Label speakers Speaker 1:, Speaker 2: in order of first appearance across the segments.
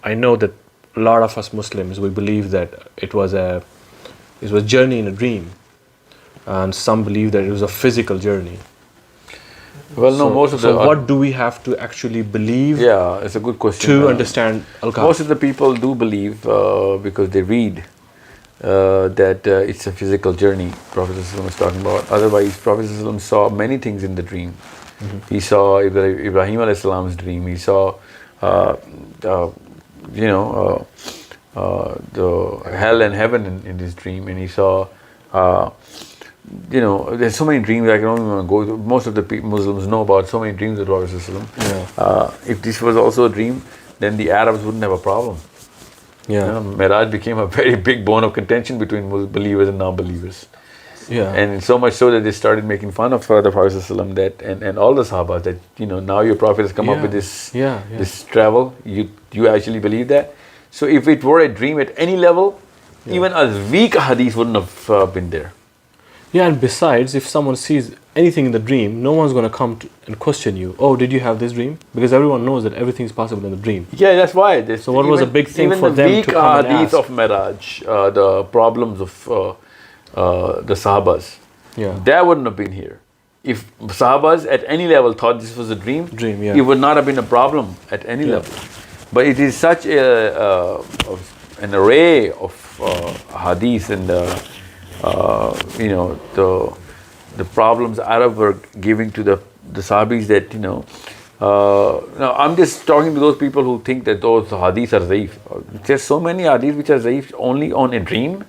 Speaker 1: I know that a lot of us Muslims, we believe that it was a journey in a dream, and some believe that it was a physical journey.
Speaker 2: Well, no, most of the...
Speaker 1: So what do we have to actually believe
Speaker 2: Yeah, it's a good question.
Speaker 1: to understand Al-Kahaf?
Speaker 2: Most of the people do believe, because they read, that it's a physical journey Prophet ﷺ is talking about. Otherwise, Prophet ﷺ saw many things in the dream. He saw Ibrahim alayhi salam's dream. He saw, the hell and heaven in his dream, and he saw, there's so many dreams I don't even go to. Most of the Muslims know about so many dreams of Prophet ﷺ. If this was also a dream, then the Arabs wouldn't have a problem. Miraj became a very big bone of contention between believers and non-believers. And so much so that they started making fun of the Prophet ﷺ, that and all the Sahabas, that now your Prophet has come up with this travel. You actually believe that? So if it were a dream at any level, even a weak hadith wouldn't have been there.
Speaker 1: Yeah, and besides, if someone sees anything in the dream, no one's going to come and question you. Oh, did you have this dream? Because everyone knows that everything is possible in the dream.
Speaker 2: Yeah, that's why.
Speaker 1: So what was a big thing for them to come and ask?
Speaker 2: Even the weak hadith of Miraj, the problems of the Sahabas, that wouldn't have been here. If Sahabas at any level thought this was a dream, it would not have been a problem at any level. But it is such an array of hadith and the problems Arab were giving to the Sahabis, that now I'm just talking to those people who think that those hadiths are zaif. There's so many hadiths which are zaif only on a dream.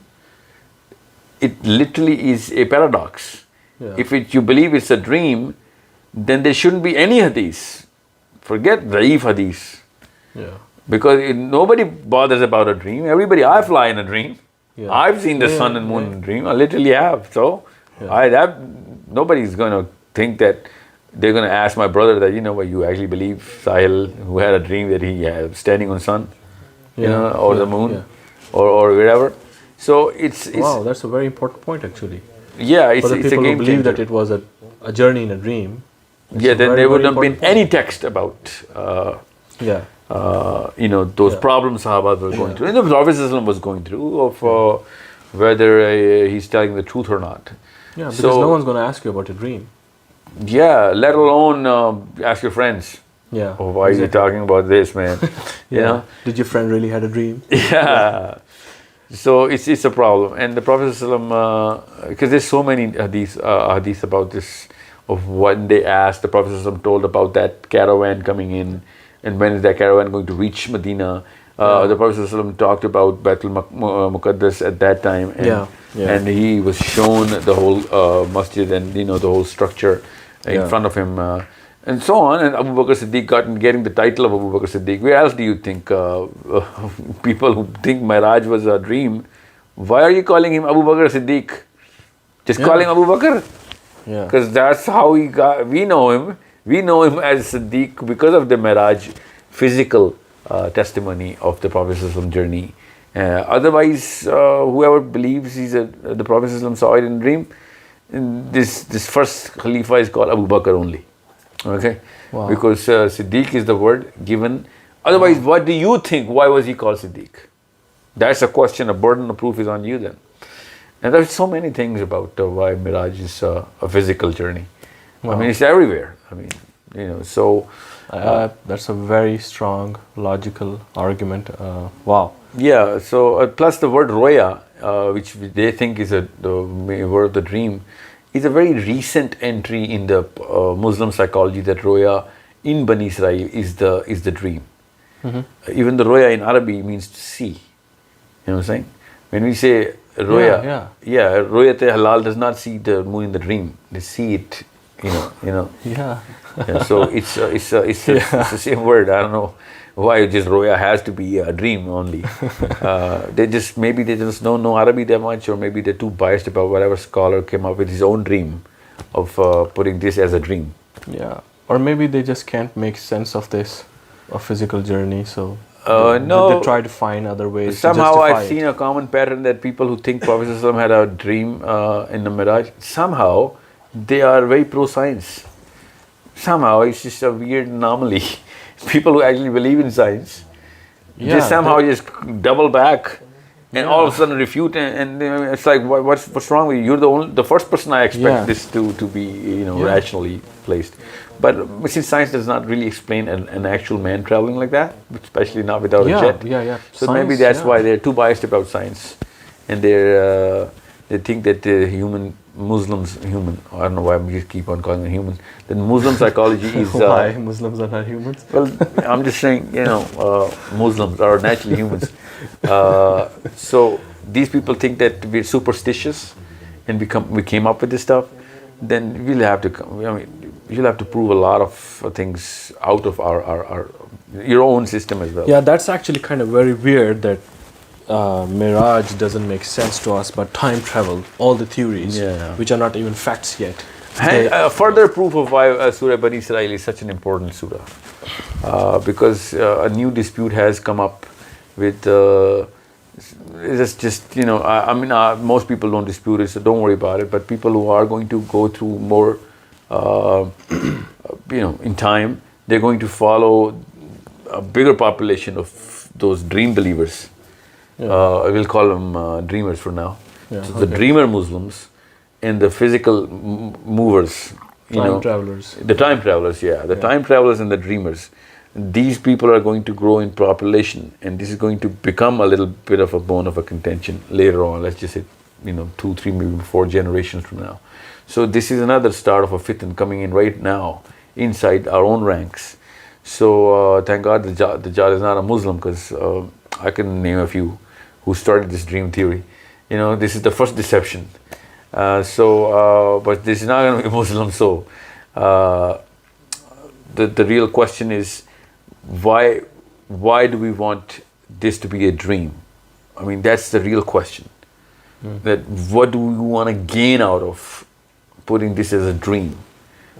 Speaker 2: It literally is a paradox. If you believe it's a dream, then there shouldn't be any hadiths. Forget zaif hadiths. Because nobody bothers about a dream. I fly in a dream. I've seen the sun and moon in a dream. I literally have. So nobody's going to think that they're going to ask my brother that, you actually believe Sahil, who had a dream that he was standing on sun, or the moon, or wherever. So it's
Speaker 1: wow, that's a very important point actually.
Speaker 2: Yeah, it's
Speaker 1: for the
Speaker 2: a
Speaker 1: people
Speaker 2: game
Speaker 1: who believe
Speaker 2: changer.
Speaker 1: that it was a journey in a dream.
Speaker 2: Then there wouldn't have been any text about those problems Sahabas were going through, and the Prophet ﷺ was going through, of whether he's telling the truth or not.
Speaker 1: Yeah, because no one's going to ask you about your dream.
Speaker 2: Yeah, let alone ask your friends.
Speaker 1: Yeah.
Speaker 2: Oh, why are you talking about this, man?
Speaker 1: Did your friend really had a dream?
Speaker 2: Yeah. So it's a problem. And the Prophet ﷺ, because there's so many hadith about this, of when they asked, the Prophet ﷺ told about that caravan coming in, and when is that caravan going to reach Medina. The Prophet ﷺ talked about Baitul Muqaddas at that time, and he was shown the whole masjid and the whole structure in front of him, and so on. And Abu Bakr Siddiq getting the title of Abu Bakr Siddiq. Where else do you think people who think Miraj was a dream? Why are you calling him Abu Bakr Siddiq? Just call him Abu Bakr, because that's how he got. We know him. We know him as Siddiq because of the Miraj physical testimony of the Prophet ﷺ journey. Otherwise, whoever believes the Prophet ﷺ saw it in a dream, this first Khalifa is called Abu Bakr only. Okay? Wow. Because Siddiq is the word given. Otherwise, what do you think? Why was he called Siddiq? That's a question. A burden of proof is on you then. And there's so many things about why Miraj is a physical journey. Wow. I mean, it's everywhere. I mean, so...
Speaker 1: that's a very strong, logical argument. Wow.
Speaker 2: Yeah, so plus the word roya, which they think is the word of the dream, is a very recent entry in the Muslim psychology, that roya in Bani Israel is the dream. Even the roya in Arabic means to see. You know what I'm saying? When we say roya, roya te halal does not see the moon in the dream. They see it,
Speaker 1: Yeah.
Speaker 2: So it's the same word. I don't know why just roya has to be a dream only. They just don't know Arabic that much, or maybe they're too biased about whatever scholar came up with his own dream of putting this as a dream.
Speaker 1: Yeah, or maybe they just can't make sense of this, a physical journey. So
Speaker 2: no,
Speaker 1: they try to find other ways.
Speaker 2: Somehow I've seen a common pattern that people who think Prophet ﷺ had a dream in the Miraj, somehow they are very pro-science. Somehow it's just a weird anomaly. People who actually believe in science They somehow just double back and all of a sudden refute, and it's like, what's wrong with you? You're the first person I expect this to be, rationally placed. But since science does not really explain an actual man traveling like that, especially not without a jet, so
Speaker 1: science,
Speaker 2: maybe that's why they're too biased about science, and they think that Muslims, I don't know why we just keep on calling them human. Then Muslim psychology is
Speaker 1: why Muslims are not humans.
Speaker 2: Well, I'm just saying, Muslims are naturally humans. So these people think that we're superstitious, and we came up with this stuff. Then you'll have to prove a lot of things out of your own system as well.
Speaker 1: Yeah, that's actually kind of very weird that Miraj doesn't make sense to us, but time travel, all the theories, which are not even facts yet.
Speaker 2: And further proof of why Surah Bani Israel is such an important surah, because a new dispute has come up with. It's just most people don't dispute it, so don't worry about it. But people who are going to go through more, in time, they're going to follow a bigger population of those dream believers. I will call them dreamers for now. So the dreamer Muslims and the physical movers,
Speaker 1: time travelers.
Speaker 2: The time travelers, the time travelers and the dreamers. These people are going to grow in population, and this is going to become a little bit of a bone of a contention later on. Let's just say, 2, 3, maybe 4 generations from now. So this is another start of a fitna coming in right now inside our own ranks. So thank God the Dajjal is not a Muslim, because I can name a few who started this dream theory. This is the first deception. But this is not going to be Muslim. So the real question is, why do we want this to be a dream? I mean, that's the real question. That what do we want to gain out of putting this as a dream?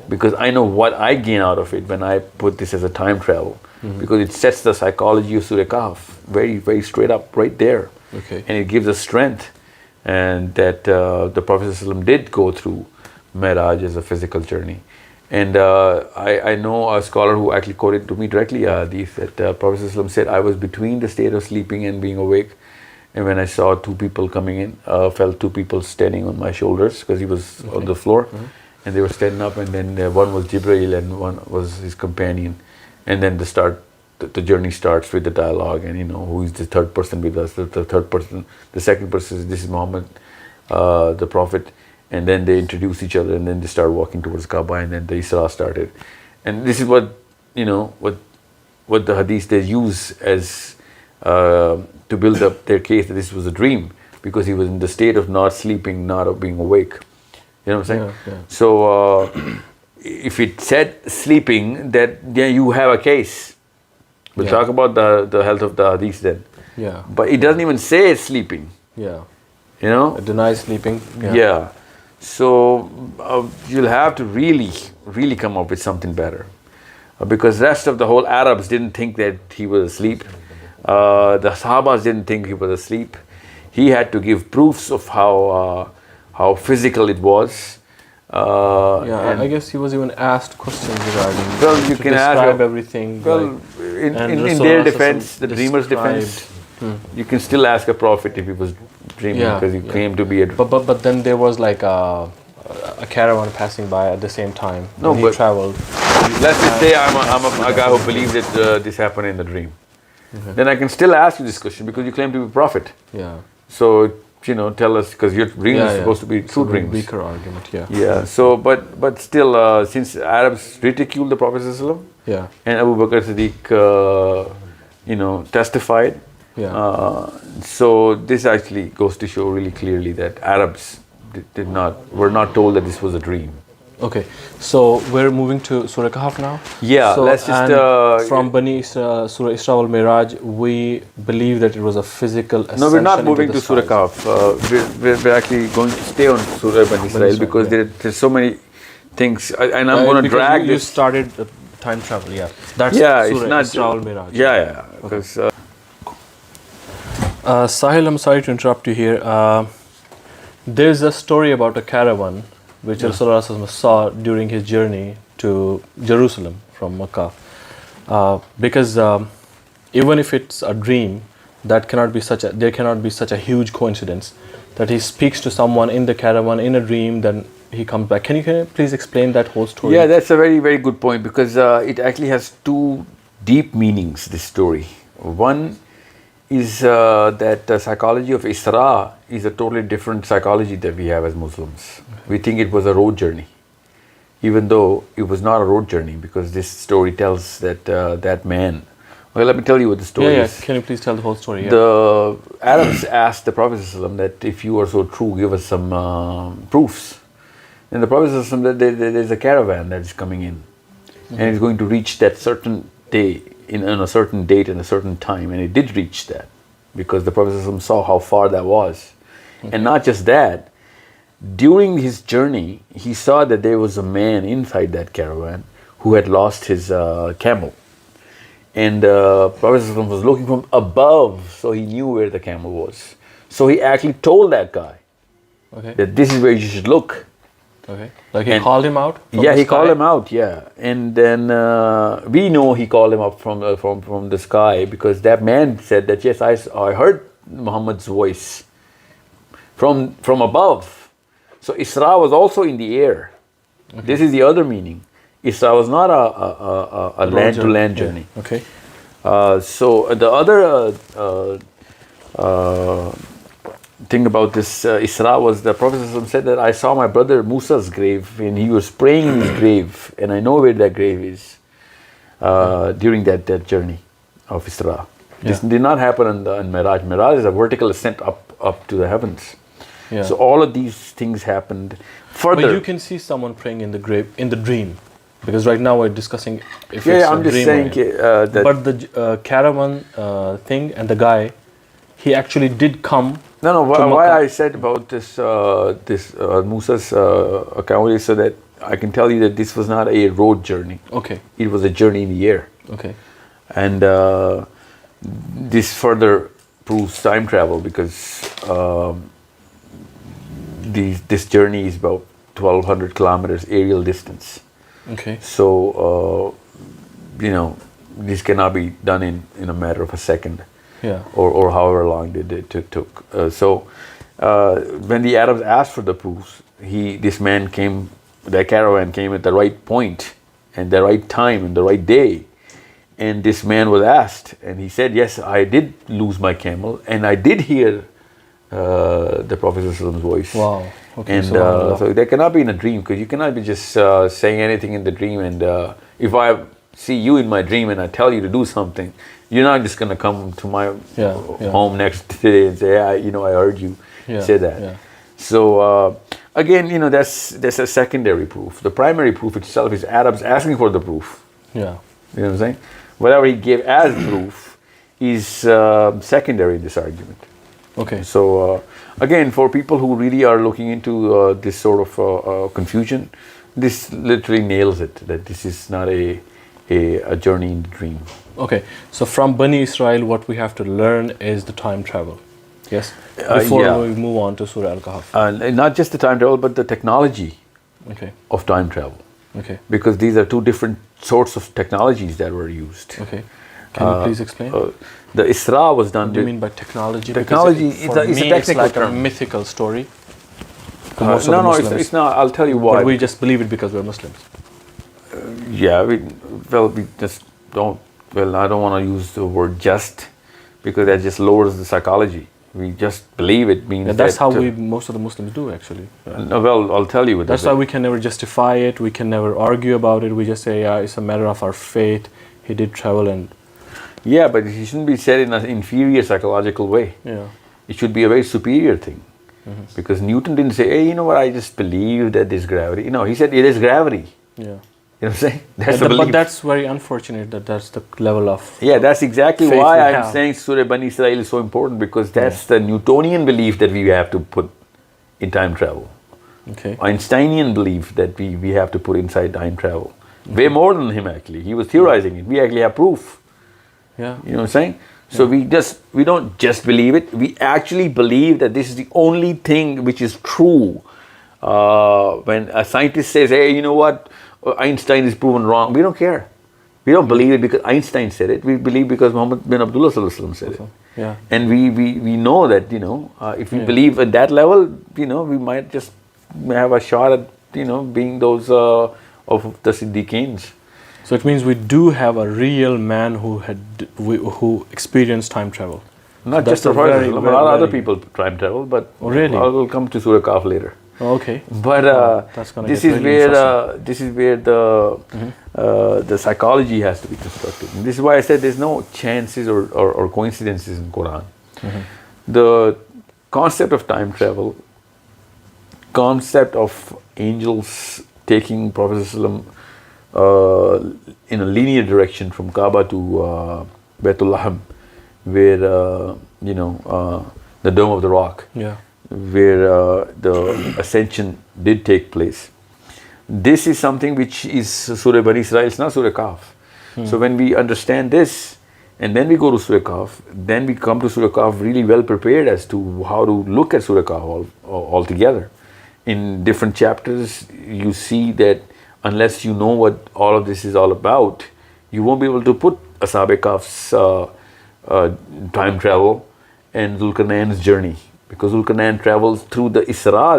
Speaker 2: Because I know what I gain out of it when I put this as a time travel. Because it sets the psychology of Surah Al-Kahf very, very straight up right there.
Speaker 1: Okay.
Speaker 2: And it gives us strength. And that the Prophet ﷺ did go through Mi'raj as a physical journey. And I know a scholar who actually quoted to me directly that Prophet ﷺ said, I was between the state of sleeping and being awake. And when I saw 2 people coming in, felt 2 people standing on my shoulders, because he was on the floor. And they were standing up, and then one was Jibreel and one was his companion. And then the journey starts with the dialogue, and who is the third person with us, the third person, the second person is, this is Muhammad, the Prophet. And then they introduce each other, and then they start walking towards Kaaba, and then the Isra started. And this is what the hadith they use as to build up their case that this was a dream, because he was in the state of not sleeping, not of being awake. You know what I'm saying?
Speaker 1: Yeah.
Speaker 2: So if it said sleeping, that you have a case. We'll talk about the health of the hadith then.
Speaker 1: Yeah.
Speaker 2: But it doesn't even say sleeping.
Speaker 1: Yeah.
Speaker 2: It
Speaker 1: denies sleeping.
Speaker 2: Yeah. So you'll have to really, really come up with something better. Because rest of the whole Arabs didn't think that he was asleep. The Sahabas didn't think he was asleep. He had to give proofs of how physical it was.
Speaker 1: I guess he was even asked questions regarding.
Speaker 2: Well, you can
Speaker 1: describe everything.
Speaker 2: Well, in their defense, the dreamer's defense, you can still ask a prophet if he was dreaming, because he claimed to be a.
Speaker 1: But then there was like a caravan passing by at the same time.
Speaker 2: No,
Speaker 1: he
Speaker 2: but
Speaker 1: traveled.
Speaker 2: Let's just say I'm a guy who believes that this happened in the dream. Then I can still ask you this question, because you claim to be a prophet.
Speaker 1: Yeah.
Speaker 2: So tell us, because your dream is supposed to be true dreams.
Speaker 1: Weaker argument,
Speaker 2: Yeah. So, but still, since Arabs ridiculed the Prophet ﷺ, and Abu Bakr Siddiq, testified. So this actually goes to show really clearly that Arabs were not told that this was a dream.
Speaker 1: Okay, so we're moving to Surah Kahf now.
Speaker 2: Yeah, let's just
Speaker 1: from Bani Surah Isra al Miraj, we believe that it was a physical ascension.
Speaker 2: No, we're not moving to Surah Kahf. We're actually going to stay on Surah Bani Israel, because there's so many things, and I'm going to drag
Speaker 1: you
Speaker 2: this.
Speaker 1: You started time travel, That's
Speaker 2: Surah
Speaker 1: it's not Isra al Miraj.
Speaker 2: Because.
Speaker 1: Sahil, I'm sorry to interrupt you here. There's a story about a caravan which Rasulullah saw during his journey to Jerusalem from Makkah. Because even if it's a dream, that cannot be such a there cannot be such a huge coincidence that he speaks to someone in the caravan in a dream, then he comes back. Can you please explain that whole story?
Speaker 2: Yeah, that's a very, very good point, because it actually has two deep meanings, this story. One is that the psychology of Isra is a totally different psychology that we have as Muslims. We think it was a road journey, even though it was not a road journey, because this story tells that that man. Well, let me tell you what the story is.
Speaker 1: Can you please tell the whole story?
Speaker 2: The Arabs asked the Prophet ﷺ that if you are so true, give us some proofs. And the Prophet ﷺ said there's a caravan that is coming in, and it's going to reach that certain day, on a certain date and a certain time, and it did reach that, because the Prophet ﷺ saw how far that was. And not just that, during his journey, he saw that there was a man inside that caravan who had lost his camel. And Prophet ﷺ was looking from above, so he knew where the camel was. So he actually told that guy that this is where you should look.
Speaker 1: Okay. Like he called him out?
Speaker 2: Yeah, he called him out, yeah. And then we know he called him up from the sky, because that man said that, yes, I heard Muhammad's voice from above. So Isra was also in the air. This is the other meaning. Isra was not a land-to-land journey.
Speaker 1: Yeah. Okay.
Speaker 2: So the other thing about this Isra was the Prophet ﷺ said that I saw my brother Musa's grave, and he was praying in his grave, and I know where that grave is during that journey of Isra. This did not happen on Miraj. Miraj is a vertical ascent up to the heavens.
Speaker 1: Yeah.
Speaker 2: So all of these things happened. Further,
Speaker 1: but you can see someone praying in the grave in the dream, because right now we're discussing if it's
Speaker 2: I'm
Speaker 1: a
Speaker 2: just
Speaker 1: dream
Speaker 2: saying that.
Speaker 1: But the caravan thing and the guy, he actually did come.
Speaker 2: No. Why I said about this Musa's account is so that I can tell you that this was not a road journey.
Speaker 1: Okay.
Speaker 2: It was a journey in the air.
Speaker 1: Okay.
Speaker 2: And this further proves time travel, because this journey is about 1,200 kilometers aerial distance.
Speaker 1: Okay.
Speaker 2: So this cannot be done in a matter of a second.
Speaker 1: Yeah.
Speaker 2: Or however long it took. So when the Arabs asked for the proofs, this man came, the caravan came at the right point and the right time and the right day. And this man was asked, and he said, yes, I did lose my camel, and I did hear the Prophet's voice.
Speaker 1: Wow. Okay.
Speaker 2: And so that cannot be in a dream, because you cannot be just saying anything in the dream. And if I see you in my dream and I tell you to do something, you're not just going to come to my home next day and say, I heard you say that.
Speaker 1: Yeah.
Speaker 2: So again, that's a secondary proof. The primary proof itself is Arabs asking for the proof.
Speaker 1: Yeah.
Speaker 2: You know what I'm saying? Whatever he gave as proof is secondary in this argument.
Speaker 1: Okay.
Speaker 2: So again, for people who really are looking into this sort of confusion, this literally nails it, that this is not a journey in the dream.
Speaker 1: Okay, so from Bani Israel, what we have to learn is the time travel. Yes? Before we move on to Surah Al-Kahaf.
Speaker 2: Not just the time travel, but the technology of time travel.
Speaker 1: Okay.
Speaker 2: Because these are two different sorts of technologies that were used.
Speaker 1: Okay. Can you please explain?
Speaker 2: The Isra was done.
Speaker 1: What do you mean by technology?
Speaker 2: Technology, it's a technical
Speaker 1: it's like
Speaker 2: term.
Speaker 1: a mythical story.
Speaker 2: No, it's not. I'll tell you why.
Speaker 1: But we just believe it because we're Muslims.
Speaker 2: We just don't. Well, I don't want to use the word just, because that just lowers the psychology. We just believe it means
Speaker 1: that's how most of the Muslims do, actually.
Speaker 2: No, well, I'll tell you.
Speaker 1: That's why we can never justify it. We can never argue about it. We just say, it's a matter of our faith. He did travel and...
Speaker 2: Yeah, but it shouldn't be said in an inferior psychological way.
Speaker 1: Yeah.
Speaker 2: It should be a very superior thing.
Speaker 1: Mm-hmm.
Speaker 2: Because Newton didn't say, hey, you know what, I just believe that there's gravity. No, he said it is gravity.
Speaker 1: Yeah.
Speaker 2: You know what I'm saying? That's the belief.
Speaker 1: But that's very unfortunate that that's the level of...
Speaker 2: Yeah, that's exactly why I'm saying Surah Bani Israel is so important, because that's the Newtonian belief that we have to put in time travel.
Speaker 1: Okay.
Speaker 2: Einsteinian belief that we have to put inside time travel. Way more than him, actually. He was theorizing it. We actually have proof.
Speaker 1: Yeah.
Speaker 2: You know what I'm saying? So we don't just believe it. We actually believe that this is the only thing which is true. When a scientist says, hey, you know what, Einstein is proven wrong, we don't care. We don't believe it because Einstein said it. We believe because Muhammad bin Abdullah Sallallahu Alaihi Wasallam said it.
Speaker 1: Yeah.
Speaker 2: And we know that, if we believe at that level, we might just have a shot at, being those of the Siddiqeens.
Speaker 1: So it means we do have a real man who experienced time travel.
Speaker 2: Not
Speaker 1: So
Speaker 2: just the
Speaker 1: that's a
Speaker 2: Prophet,
Speaker 1: very,
Speaker 2: a
Speaker 1: very,
Speaker 2: lot of other
Speaker 1: very-
Speaker 2: people time travel, but
Speaker 1: Oh, really?
Speaker 2: I will come to Surah Kahf later.
Speaker 1: Oh, okay.
Speaker 2: But
Speaker 1: That's gonna
Speaker 2: this
Speaker 1: get
Speaker 2: is
Speaker 1: really
Speaker 2: where this is where the psychology has to be constructed. And this is why I said there's no chances or coincidences in Quran. The concept of time travel, concept of angels taking Prophet ﷺ, in a linear direction from Kaaba to Baitul Laham, where the Dome of the Rock,
Speaker 1: Yeah.
Speaker 2: where the ascension did take place. This is something which is Surah Bani Israel, it's not Surah Kahf. So when we understand this, and then we go to Surah Kahf, then we come to Surah Kahf really well prepared as to how to look at Surah Kahf altogether. In different chapters, you see that unless you know what all of this is all about, you won't be able to put Ashab-e Kahf's time travel and Zulkarnain's journey, because Zulkarnain travels through the Isra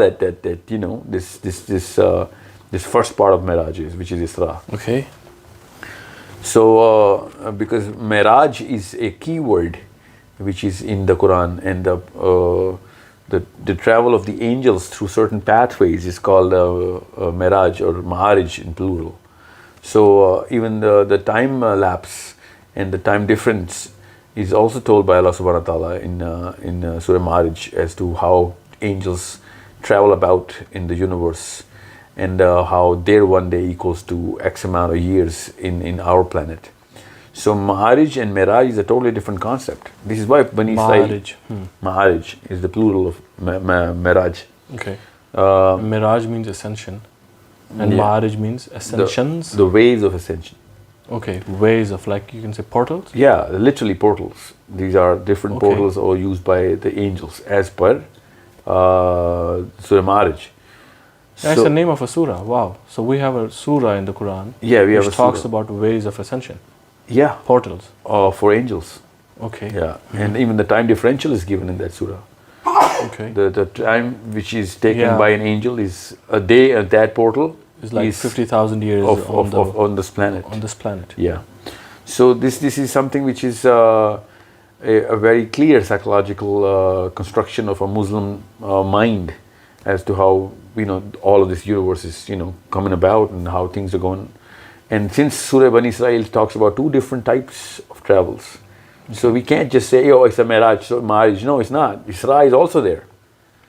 Speaker 2: this first part of Miraj is, which is Isra.
Speaker 1: Okay.
Speaker 2: So because Miraj is a key word which is in the Quran, and the travel of the angels through certain pathways is called Miraj or Ma'arij in plural. So even the time lapse and the time difference is also told by Allah subhanahu wa ta'ala in Surah Ma'arij as to how angels travel about in the universe, and how their one day equals to X amount of years in our planet. So Ma'arij and Miraj is a totally different concept. This is why Bani Israel...
Speaker 1: Ma'arij.
Speaker 2: Ma'arij is the plural of Miraj.
Speaker 1: Okay. Miraj means ascension, and
Speaker 2: Yeah.
Speaker 1: Ma'arij means ascensions.
Speaker 2: The ways of ascension.
Speaker 1: Okay, ways of, like, you can say portals.
Speaker 2: Yeah, literally portals. These are different
Speaker 1: Okay.
Speaker 2: portals or used by the angels as per Surah Ma'arij.
Speaker 1: That's the name of a surah. Wow. So we have a surah in the Quran.
Speaker 2: Yeah, we have
Speaker 1: which
Speaker 2: a
Speaker 1: talks
Speaker 2: surah.
Speaker 1: about ways of ascension,
Speaker 2: Yeah,
Speaker 1: portals.
Speaker 2: for angels.
Speaker 1: Okay.
Speaker 2: Yeah, and even the time differential is given in that surah.
Speaker 1: Okay.
Speaker 2: The time which is taken
Speaker 1: Yeah.
Speaker 2: by an angel is a day at that portal
Speaker 1: It's like 50,000 years
Speaker 2: on this planet.
Speaker 1: on this planet.
Speaker 2: Yeah. So this is something which is a very clear psychological construction of a Muslim mind as to how all of this universe is coming about and how things are going. And since Surah Bani Israel talks about two different types of travels, so we can't just say, oh, it's a Miraj, so Ma'arij. No, it's not. Isra is also there.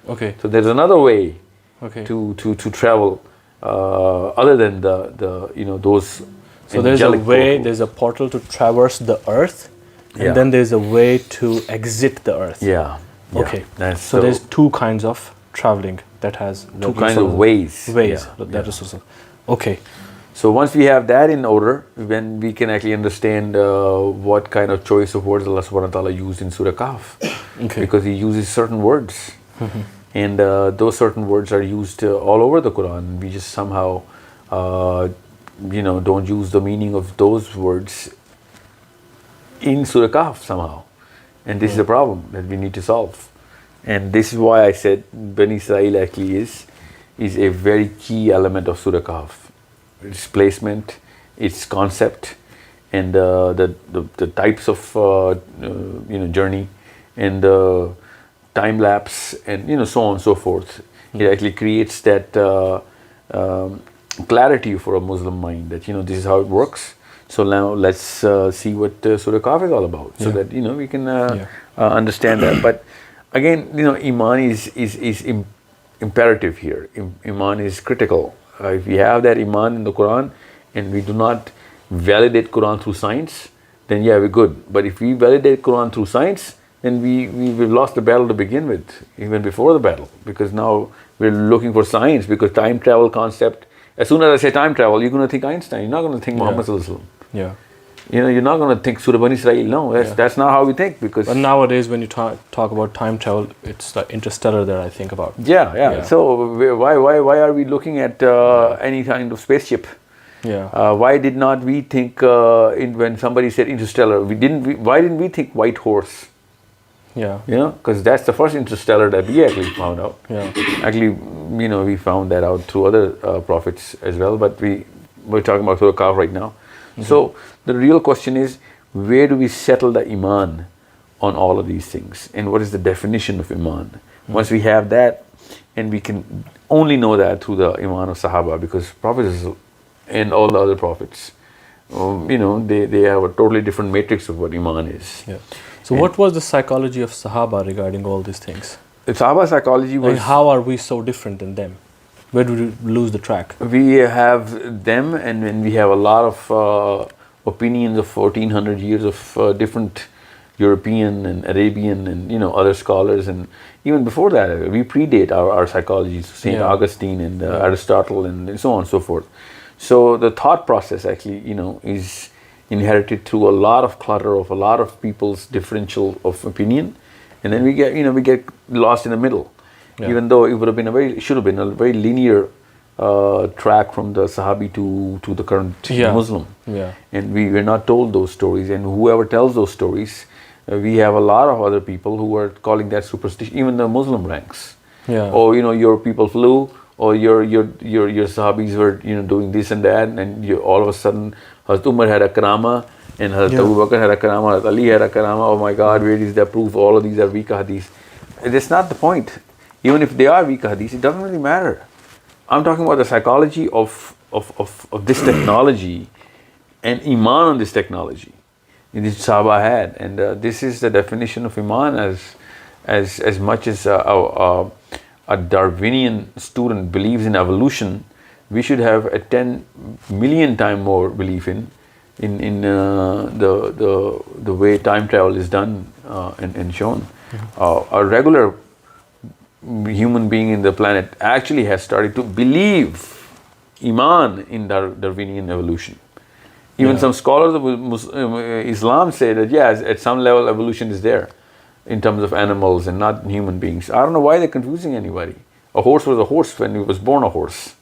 Speaker 1: Okay.
Speaker 2: So there's another way
Speaker 1: Okay.
Speaker 2: to travel other than those.
Speaker 1: So there's a
Speaker 2: angelic
Speaker 1: way,
Speaker 2: portals.
Speaker 1: there's a portal to traverse the earth, and
Speaker 2: Yeah.
Speaker 1: then there's a way to exit the earth.
Speaker 2: Yeah. yeah.
Speaker 1: Okay.
Speaker 2: That's
Speaker 1: So there's two kinds of traveling that has
Speaker 2: two kinds of ways.
Speaker 1: Ways.
Speaker 2: Yeah,
Speaker 1: That is also. Okay.
Speaker 2: So once we have that in order, then we can actually understand what kind of choice of words Allah subhanahu wa ta'ala used in Surah Kahf.
Speaker 1: Okay.
Speaker 2: Because He uses certain words. And those certain words are used all over the Quran. We just somehow, don't use the meaning of those words in Surah Kahf somehow. And this is a problem that we need to solve. And this is why I said Bani Israel actually is a very key element of Surah Kahf. Its placement, its concept, and the types of journey, and time lapse, and so on and so forth. It actually creates that clarity for a Muslim mind that this is how it works. So now let's see what Surah Kahf is all about, so that we can understand that. But again, Iman is imperative here. Iman is critical. If we have that Iman in the Quran and we do not validate Quran through science, then we're good. But if we validate Quran through science, then we've lost the battle to begin with, even before the battle, because now we're looking for science, because time travel concept, as soon as I say time travel, you're going to think Einstein, you're not going to think Muhammad Sallallahu Alaihi Wasallam.
Speaker 1: Yeah.
Speaker 2: You're not going to think Surah Bani Israel. No, that's not how we think, because...
Speaker 1: But nowadays, when you talk about time travel, it's the interstellar that I think about.
Speaker 2: Yeah. So why are we looking at any kind of spaceship?
Speaker 1: Yeah.
Speaker 2: Why did not we think when somebody said interstellar? Why didn't we think white horse?
Speaker 1: Yeah.
Speaker 2: Because that's the first interstellar that we actually found out.
Speaker 1: Yeah.
Speaker 2: Actually, we found that out through other prophets as well, but we're talking about Surah Kahf right now. So the real question is, where do we settle the iman on all of these things, and what is the definition of iman? Once we have that, and we can only know that through the iman of Sahaba, because prophets and all the other prophets, they have a totally different matrix of what iman is.
Speaker 1: Yeah. So what was the psychology of Sahaba regarding all these things?
Speaker 2: The Sahaba psychology was...
Speaker 1: Like, how are we so different than them? Where do we lose the track?
Speaker 2: We have them, and then we have a lot of opinions of 1400 years of different European and Arabian and other scholars, and even before that we predate our psychology, Saint Augustine and Aristotle and so on and so forth. So the thought process actually is inherited through a lot of clutter of a lot of people's differential of opinion, and then we get lost in the middle. Even though it should have been a very linear track from the Sahabi to the current Muslim. And we were not told those stories, and whoever tells those stories, we have a lot of other people who are calling that superstition, even the Muslim ranks. Or your people flew, or your Sahabis were doing this and that, and all of a sudden Hazrat Umar had a karama, and Hazrat Abu Bakr had a karama, Hazrat Ali had a karama. Oh my God, where is the proof? All of these are weak hadith. That's not the point. Even if they are weak hadith, it doesn't really matter. I'm talking about the psychology of this technology and iman on this technology. This Sahaba had, and this is the definition of iman. As much as a Darwinian student believes in evolution, we should have a 10 million time more belief in the way time travel is done and shown. A regular human being in the planet actually has started to believe iman in Darwinian evolution. Even some scholars of Islam say that at some level evolution is there in terms of animals and not human beings. I don't know why they're confusing anybody. A horse was a horse when he was born a horse.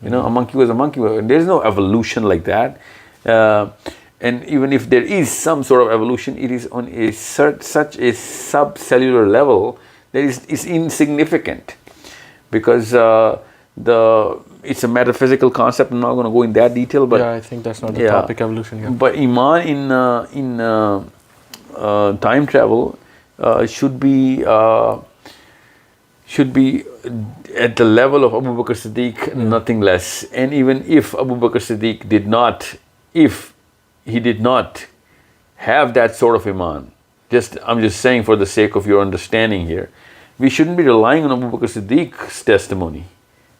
Speaker 2: A monkey was a monkey. There's no evolution like that. And even if there is some sort of evolution, it is on such a subcellular level that is insignificant, because it's a metaphysical concept. I'm not going to go in that detail, but
Speaker 1: I think that's not the topic, evolution here.
Speaker 2: But iman in time travel should be at the level of Abu Bakr Siddiq, nothing less. And even if Abu Bakr Siddiq did not have that sort of iman, I'm just saying for the sake of your understanding here, we shouldn't be relying on Abu Bakr Siddiq's testimony.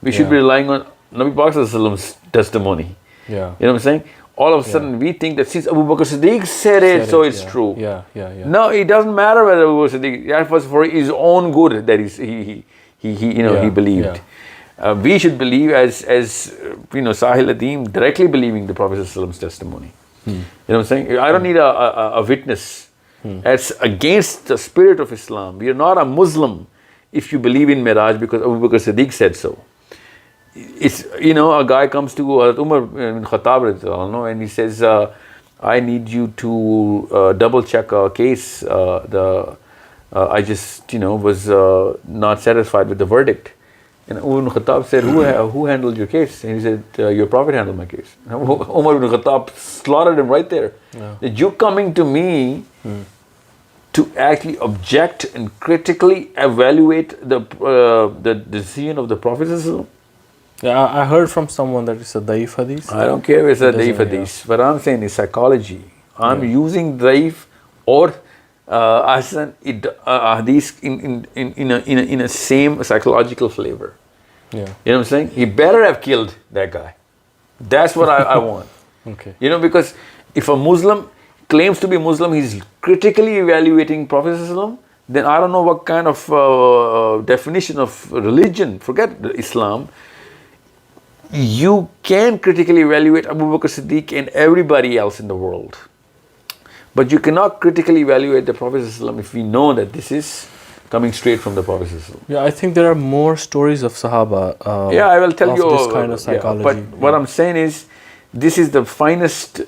Speaker 2: We should be relying on Nabi Muhammad's testimony. You know what I'm saying? All of a sudden we think that since Abu Bakr Siddiq said it, so it's true. No, it doesn't matter whether Abu Bakr Siddiq, that was for his own good that he believed. We should believe as Sahil Adim, directly believing the Prophet's testimony. You know what I'm saying? I don't need a witness. That's against the spirit of Islam. We are not a Muslim if you believe in Miraj because Abu Bakr Siddiq said so. It's, a guy comes to Umar bin Khattab and he says, I need you to double check a case. I just, was not satisfied with the verdict. And Umar bin Khattab said, who handled your case? And he said, your prophet handled my case. And Umar bin Khattab slaughtered him right there. That you coming to me to actually object and critically evaluate the decision of the Prophet.
Speaker 1: I heard from someone that it's a daif hadith.
Speaker 2: I don't care if it's a daif hadith. What I'm saying is psychology. I'm using daif or hadith in a same psychological flavor. You know what I'm saying? He better have killed that guy. That's what I want.
Speaker 1: Okay.
Speaker 2: Because if a Muslim claims to be Muslim, he's critically evaluating Prophet, then I don't know what kind of definition of religion, forget Islam. You can critically evaluate Abu Bakr Siddiq and everybody else in the world. But you cannot critically evaluate the Prophet if we know that this is coming straight from the Prophet.
Speaker 1: I think there are more stories of Sahaba.
Speaker 2: I will tell you
Speaker 1: this kind of psychology.
Speaker 2: But what I'm saying is this is the finest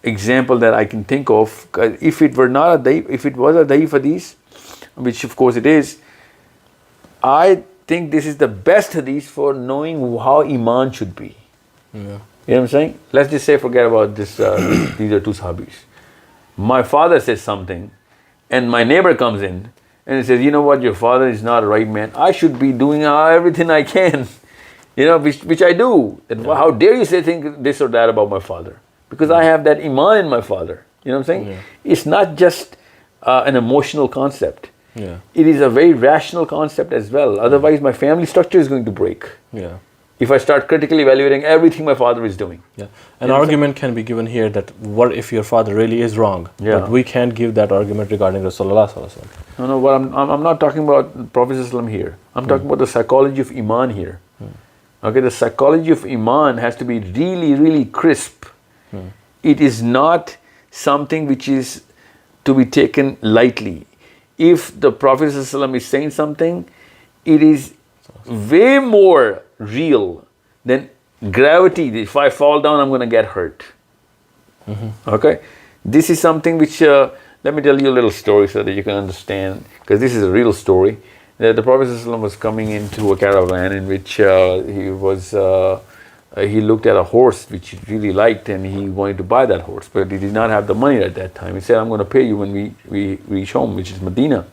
Speaker 2: example that I can think of. If it were not a da'if, if it was a da'if hadith, which of course it is, I think this is the best hadith for knowing how iman should be.
Speaker 1: Yeah.
Speaker 2: You know what I'm saying? Let's just say, forget about this. These are two sahabis. My father says something, and my neighbor comes in and he says, "You know what? Your father is not a right man. I should be doing everything I can." You know, which I do. And how dare you say this or that about my father? Because I have that iman in my father. You know what I'm saying?
Speaker 1: Yeah.
Speaker 2: It's not just an emotional concept.
Speaker 1: Yeah.
Speaker 2: It is a very rational concept as well. Otherwise, my family structure is going to break.
Speaker 1: Yeah.
Speaker 2: If I start critically evaluating everything my father is doing.
Speaker 1: Yeah. An argument can be given here that what if your father really is wrong?
Speaker 2: Yeah.
Speaker 1: But we can't give that argument regarding Rasulullah sallallahu alaihi wasallam.
Speaker 2: No, what I'm not talking about Prophet ﷺ here. I'm talking about the psychology of iman here. Okay, the psychology of iman has to be really, really crisp. It is not something which is to be taken lightly. If the Prophet ﷺ is saying something, it is way more real than gravity. If I fall down, I'm going to get hurt. Okay? This is something which, let me tell you a little story so that you can understand, because this is a real story. The Prophet ﷺ was coming into a caravan in which he looked at a horse which he really liked, and he wanted to buy that horse, but he did not have the money at that time. He said, "I'm going to pay you when we reach home," which is Medina.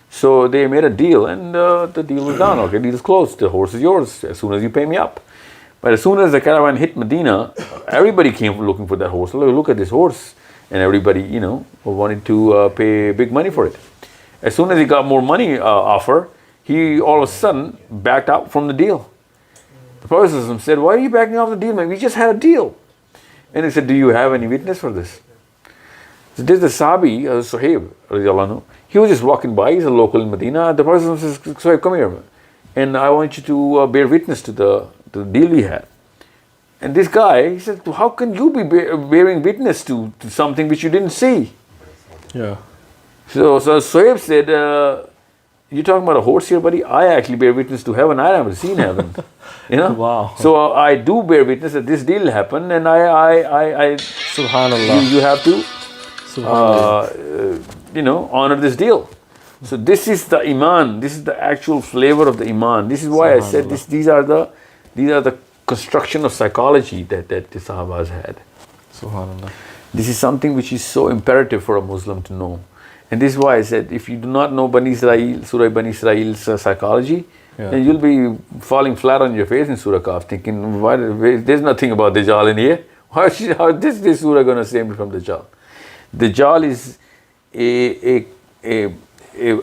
Speaker 2: So they made a deal, and the deal was done. Okay, deal is closed. The horse is yours as soon as you pay me up. But as soon as the caravan hit Medina, everybody came looking for that horse. Look at this horse, and everybody, wanted to pay big money for it. As soon as he got more money offer, he all of a sudden backed out from the deal. The Prophet said, "Why are you backing off the deal, man? We just had a deal." And he said, "Do you have any witness for this?" So this is the Sahabi, Suhaib, radiallahu anhu. He was just walking by, he's a local in Medina. The Prophet says, "Suhaib, come here, and I want you to bear witness to the deal we had." And this guy, he said, "How can you be bearing witness to something which you didn't see?"
Speaker 1: Yeah.
Speaker 2: So Suhaib said, "You're talking about a horse here, buddy? I actually bear witness to heaven. I haven't seen heaven."
Speaker 1: Wow.
Speaker 2: So I do bear witness that this deal happened, and I
Speaker 1: Subhanallah.
Speaker 2: you have to
Speaker 1: Subhanallah.
Speaker 2: honor this deal. So this is the iman. This is the actual flavor of the iman. This is why I said this. These are the construction of psychology that the Sahabas had.
Speaker 1: Subhanallah.
Speaker 2: This is something which is so imperative for a Muslim to know. And this is why I said, if you do not know Surah Bani Israel's psychology, then you'll be falling flat on your face in Surah Kahf, thinking, there's nothing about Dajjal in here. How is this surah going to save me from Dajjal? Dajjal is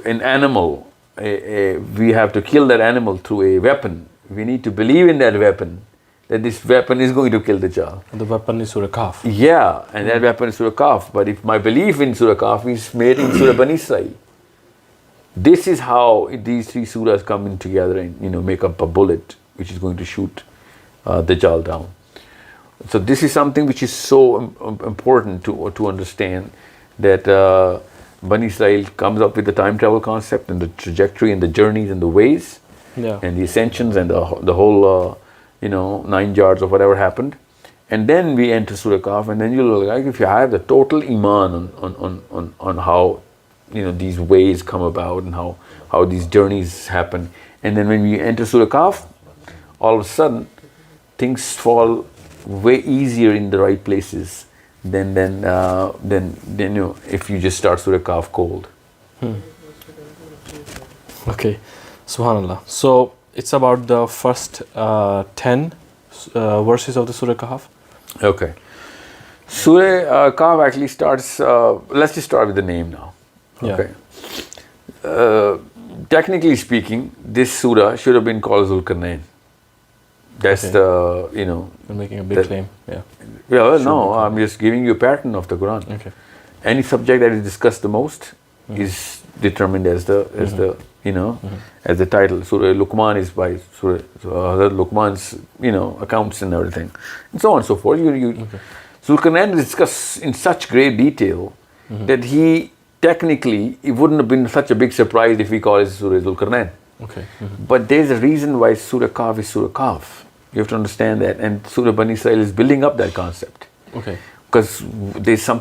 Speaker 2: an animal. We have to kill that animal through a weapon. We need to believe in that weapon, that this weapon is going to kill Dajjal.
Speaker 1: And the weapon is Surah Kahf.
Speaker 2: Yeah, and that weapon is Surah Kahf. But if my belief in Surah Kahf is made in Surah Bani Israel, this is how these three surahs come in together and make up a bullet which is going to shoot Dajjal down. So this is something which is so important to understand, that Bani Israel comes up with the time travel concept and the trajectory and the journeys and the ways and the ascensions and the whole 9 yards of whatever happened. And then we enter Surah Kahf, and then you'll like, if you have the total iman on how these ways come about and how these journeys happen. And then when we enter Surah Kahf, all of a sudden things fall way easier in the right places than if you just start Surah Kahf cold.
Speaker 1: Okay, Subhanallah. So it's about the first 10 verses of the Surah Kahf.
Speaker 2: Okay. Surah Kahf actually starts, let's just start with the name now. Okay. Technically speaking, this surah should have been called Zulkarnain. That's
Speaker 1: You're making a big claim. Yeah.
Speaker 2: Well, no, I'm just giving you a pattern of the Quran.
Speaker 1: Okay.
Speaker 2: Any subject that is discussed the most is determined as the as the title. Surah Luqman is by Surah Luqman's accounts and everything, and so on and so forth. Zulkarnain is discussed in such great detail that it wouldn't have been such a big surprise if we call it Surah Zulkarnain.
Speaker 1: Okay.
Speaker 2: But there's a reason why Surah Kahf is Surah Kahf. You have to understand that. And Surah Bani Israel is building up that concept.
Speaker 1: Okay.
Speaker 2: Because there's something